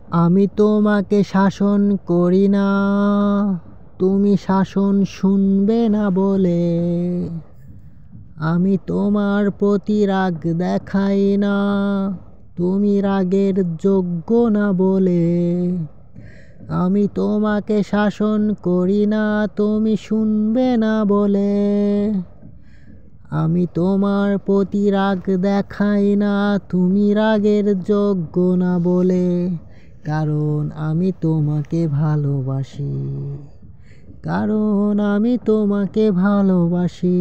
আমি তোমাকে শাসন করি না, তুমি শাসন শুনবে না বলে। আমি তোমার প্রতি রাগ দেখাই না, তুমি রাগের যোগ্য না বলে। আমি তোমাকে শাসন করি না, তুমি শুনবে না বলে। আমি তোমার প্রতি রাগ দেখাই না, তুমি রাগের যোগ্য না বলে। কারণ আমি তোমাকে ভালোবাসি, কারণ আমি তোমাকে ভালোবাসি।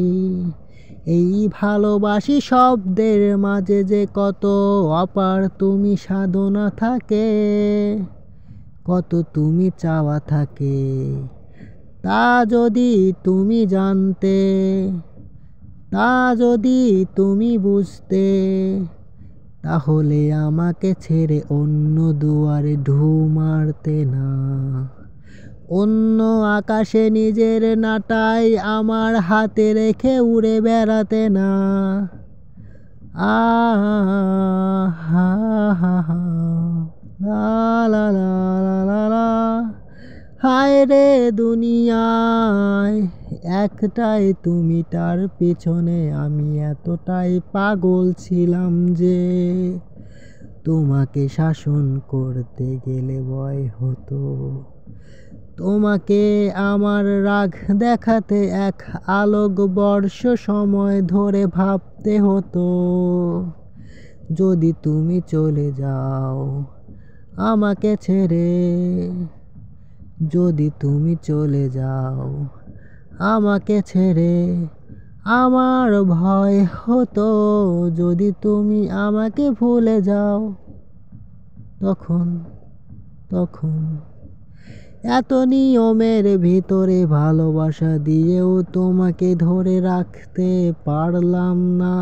এই ভালোবাসি শব্দের মাঝে যে কত অপার তুমি সাধনা থাকে, কত তুমি চাওয়া থাকে। তা যদি তুমি জানতে, তা যদি তুমি বুঝতে, তাহলে আমাকে ছেড়ে অন্য দুয়ারে ঢু মারতে না। অন্য আকাশে নিজের নাটাই আমার হাতে রেখে উড়ে বেড়াতে না। আ হা হা হা লা লা লা লা লা লা। হায় রে দুনিয়ায় একটাই তুমি, তার পিছনে আমি এতটাই পাগল ছিলাম যে তোমাকে শাসন করতে গেলে ভয় হতো। তোমাকে আমার রাগ দেখাতে এক আলোক বর্ষ সময় ধরে ভাবতে হতো। যদি তুমি চলে যাও আমাকে ছেড়ে, যদি তুমি চলে যাও আমাকে ছেড়ে, আমার ভয় হতো যদি তুমি আমাকে ভুলে যাও। তখন তখন এত নিয়মের ভিতরে ভালোবাসা দিয়েও তোমাকে ধরে রাখতে পারলাম না।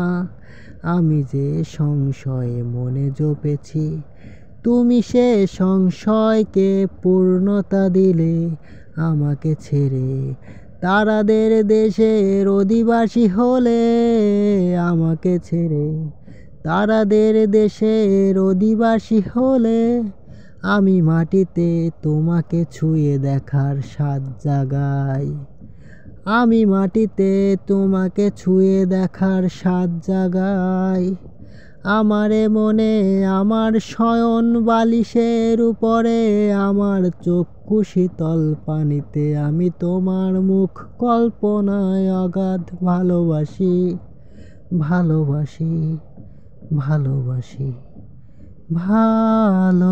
আমি যে সংশয়ে মনে জপেছি, তুমি সে সংশয়কে পূর্ণতা দিলে আমাকে ছেড়ে। তারাদের দেশের অধিবাসী হলে আমাকে ছেড়ে, তারাদের দেশের অধিবাসী হলে আমি মাটিতে তোমাকে ছুঁয়ে দেখার স্বাদ জাগাই। আমি মাটিতে তোমাকে ছুঁয়ে দেখার স্বাদ জাগাই। আমারে মনে আমার শয়ন বালিশের উপরে, আমার চক্ষু শীতল পানিতে আমি তোমার মুখ কল্পনায় অগাধ ভালোবাসি, ভালোবাসি, ভালোবাসি, ভালোবাসি।